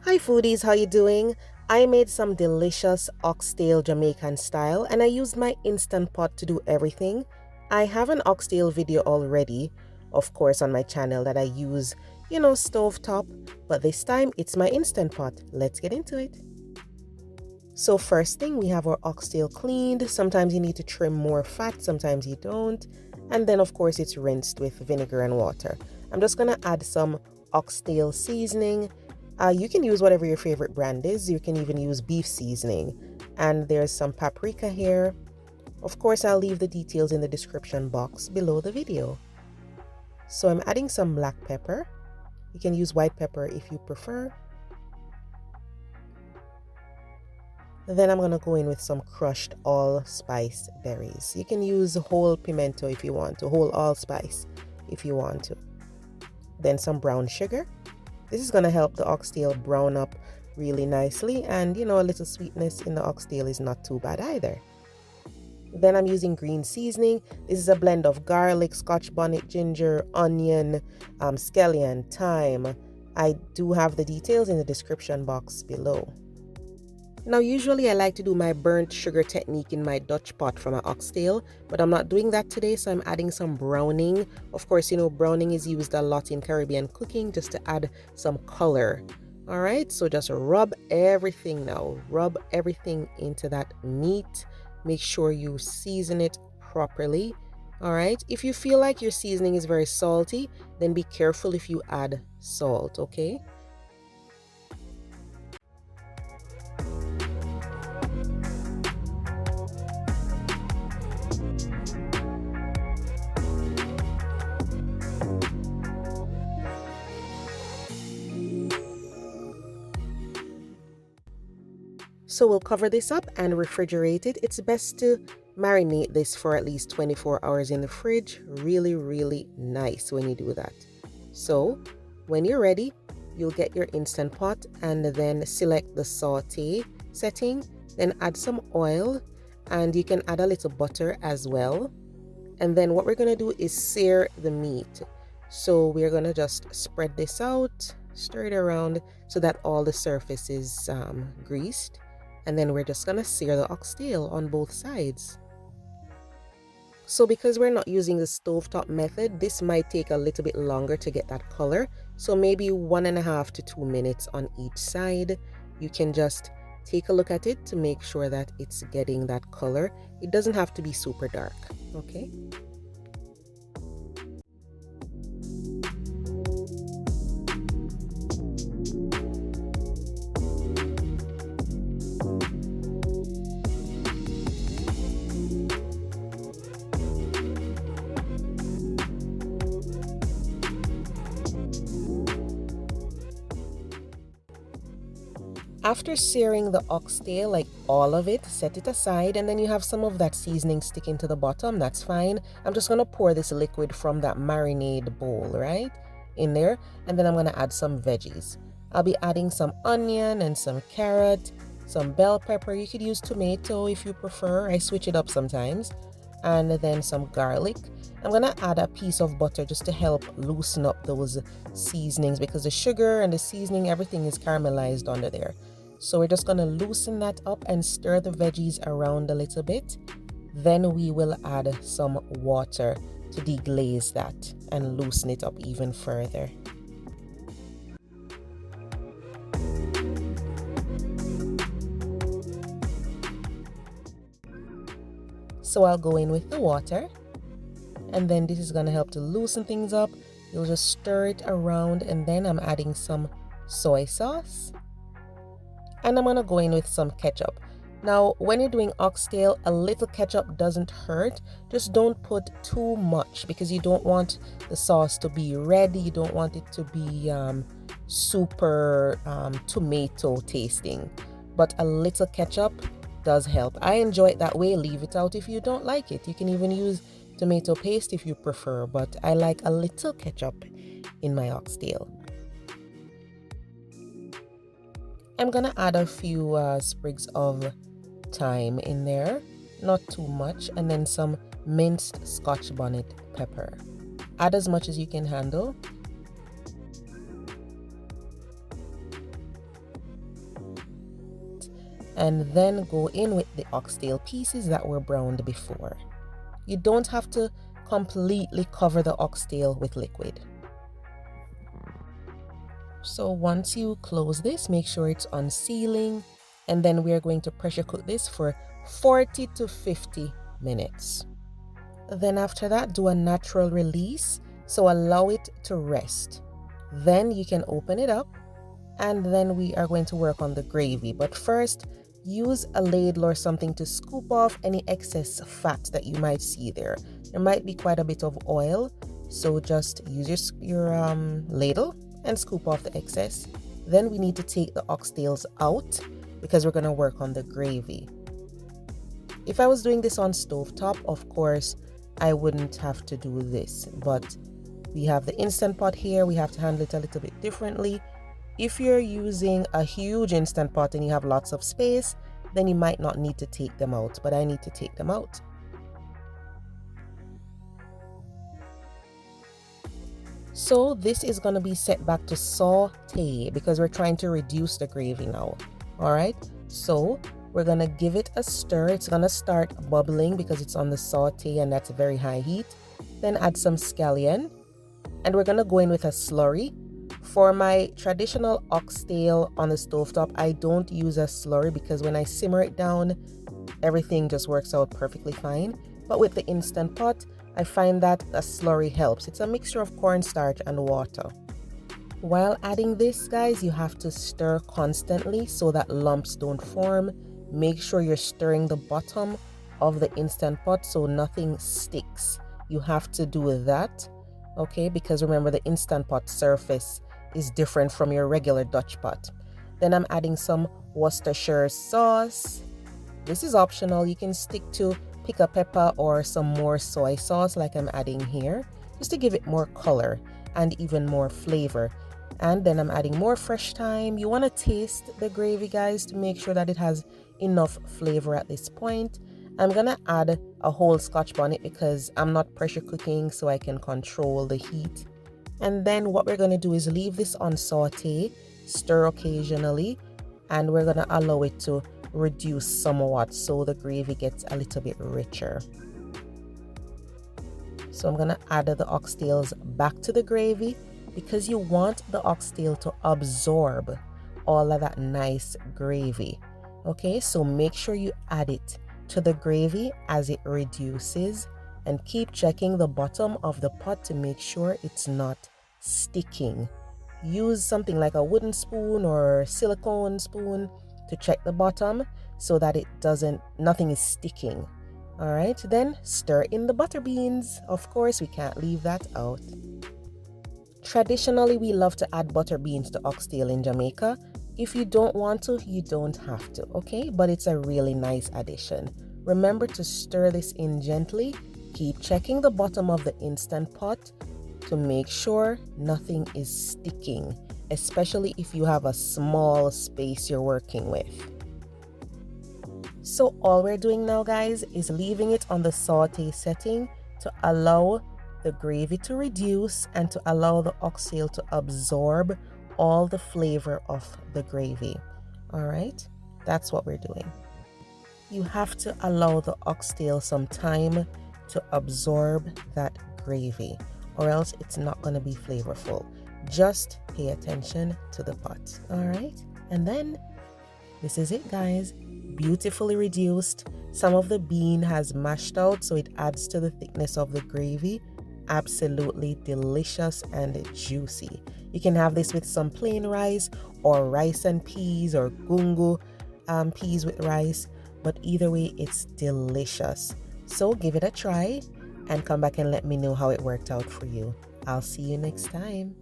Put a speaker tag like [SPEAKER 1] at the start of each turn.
[SPEAKER 1] Hi foodies, how you doing? I made some delicious oxtail Jamaican style and I used my Instant Pot to do everything. I have an oxtail video already, of course, on my channel that I use, stovetop, but this time it's my Instant Pot. Let's get into it. So first thing, we have our oxtail cleaned. Sometimes you need to trim more fat, sometimes you don't. And then of course it's rinsed with vinegar and water. I'm just gonna add some oxtail seasoning. You can use whatever your favorite brand is. You can even use beef seasoning. And there's some paprika here. Of course, I'll leave the details in the description box below the video. So I'm adding some black pepper. You can use white pepper if you prefer. Then I'm going to go in with some crushed allspice berries. You can use whole pimento if you want to, whole allspice if you want to. Then some brown sugar. This is going to help the oxtail brown up really nicely, and a little sweetness in the oxtail is not too bad either. Then I'm using green seasoning. This is a blend of garlic, scotchbonnet, ginger, onion, scallion, thyme. I do have the details in the description box below. Now usually I like to do my burnt sugar technique in my Dutch pot for my oxtail, but I'm not doing that today, so I'm adding some browning. Of course, browning is used a lot in Caribbean cooking just to add some color. Alright, so just rub everything now. Rub everything into that meat. Make sure you season it properly. Alright, if you feel like your seasoning is very salty, then be careful if you add salt, okay? So we'll cover this up and refrigerate it. It's best to marinate this for at least 24 hours in the fridge. Really, really nice when you do that. So when you're ready, you'll get your Instant Pot and then select the saute setting. Then add some oil, and you can add a little butter as well. And then what we're going to do is sear the meat. So we're going to just spread this out, stir it around so that all the surface is greased. And then we're just gonna sear the oxtail on both sides. So because we're not using the stovetop method, this might take a little bit longer to get that color. So maybe 1.5 to 2 minutes on each side. You can just take a look at it to make sure that it's getting that color. It doesn't have to be super dark, okay? After searing the oxtail, like all of it, set it aside, and then you have some of that seasoning sticking to the bottom. That's fine. I'm just going to pour this liquid from that marinade bowl, right, in there, and then I'm going to add some veggies. I'll be adding some onion and some carrot, some bell pepper. You could use tomato if you prefer. I switch it up sometimes. And then some garlic. I'm going to add a piece of butter just to help loosen up those seasonings, because the sugar and the seasoning, everything is caramelized under there. So we're just going to loosen that up and stir the veggies around a little bit. Then we will add some water to deglaze that and loosen it up even further. So I'll go in with the water, and then this is going to help to loosen things up. You'll just stir it around, and then I'm adding some soy sauce, and I'm going to go in with some ketchup. Now when you're doing oxtail, a little ketchup doesn't hurt. Just don't put too much, because you don't want the sauce to be red. You don't want it to be super tomato tasting, but a little ketchup does help. I enjoy it that way. Leave it out if you don't like it. You can even use tomato paste if you prefer, but I like a little ketchup in my oxtail. I'm gonna add a few sprigs of thyme in there, not too much, and then some minced scotchbonnet pepper. Add as much as you can handle. and then go in with the oxtail pieces that were browned before. You don't have to completely cover the oxtail with liquid. So once you close this, make sure it's on sealing, and then we are going to pressure cook this for 40 to 50 minutes. Then after that, do a natural release, so allow it to rest. Then you can open it up, and then we are going to work on the gravy. But first, use a ladle or something to scoop off any excess fat that you might see there. There might be quite a bit of oil, so just use your ladle and scoop off the excess. Then we need to take the oxtails out because we're going to work on the gravy. If I was doing this on stovetop, of course, I wouldn't have to do this, but we have the Instant Pot here. We have to handle it a little bit differently. If you're using a huge Instant Pot and you have lots of space, then you might not need to take them out, but I need to take them out. So this is going to be set back to saute because we're trying to reduce the gravy now. All right, so we're going to give it a stir. It's going to start bubbling because it's on the saute and that's very high heat. Then add some scallion, and we're going to go in with a slurry. For my traditional oxtail on the stovetop, I don't use a slurry because when I simmer it down, everything just works out perfectly fine. But with the Instant Pot, I find that a slurry helps. It's a mixture of cornstarch and water. While adding this, guys, you have to stir constantly so that lumps don't form. Make sure you're stirring the bottom of the Instant Pot so nothing sticks. You have to do that, okay? Because remember, the Instant Pot surface is different from your regular Dutch pot. Then I'm adding some Worcestershire sauce. This is optional. You can stick to pick a pepper or some more soy sauce like I'm adding here, just to give it more color and even more flavor. And then I'm adding more fresh thyme. You want to taste the gravy, guys, to make sure that it has enough flavor at this point. I'm gonna add a whole scotchbonnet because I'm not pressure cooking, so I can control the heat. And then what we're gonna do is leave this on saute, stir occasionally, and we're gonna allow it to reduce somewhat so the gravy gets a little bit richer. So I'm gonna add the oxtails back to the gravy because you want the oxtail to absorb all of that nice gravy. Okay, so make sure you add it to the gravy as it reduces, and keep checking the bottom of the pot to make sure it's not sticking. Use something like a wooden spoon or silicone spoon to check the bottom so that nothing is sticking. All right, then stir in the butter beans. Of course, we can't leave that out. Traditionally, we love to add butter beans to oxtail in Jamaica. If you don't want to, you don't have to, okay? But it's a really nice addition. Remember to stir this in gently. Keep checking the bottom of the Instant Pot to make sure nothing is sticking, especially if you have a small space you're working with. So all we're doing now, guys, is leaving it on the saute setting to allow the gravy to reduce and to allow the oxtail to absorb all the flavor of the gravy. All right, that's what we're doing. You have to allow the oxtail some time to absorb that gravy, or else it's not going to be flavorful. Just pay attention to the pot. All right, and then this is it, guys. Beautifully reduced. Some of the bean has mashed out, so it adds to the thickness of the gravy. Absolutely delicious and juicy. You can have this with some plain rice or rice and peas or gungo peas with rice, but either way it's delicious. So give it a try and come back and let me know how it worked out for you. I'll see you next time.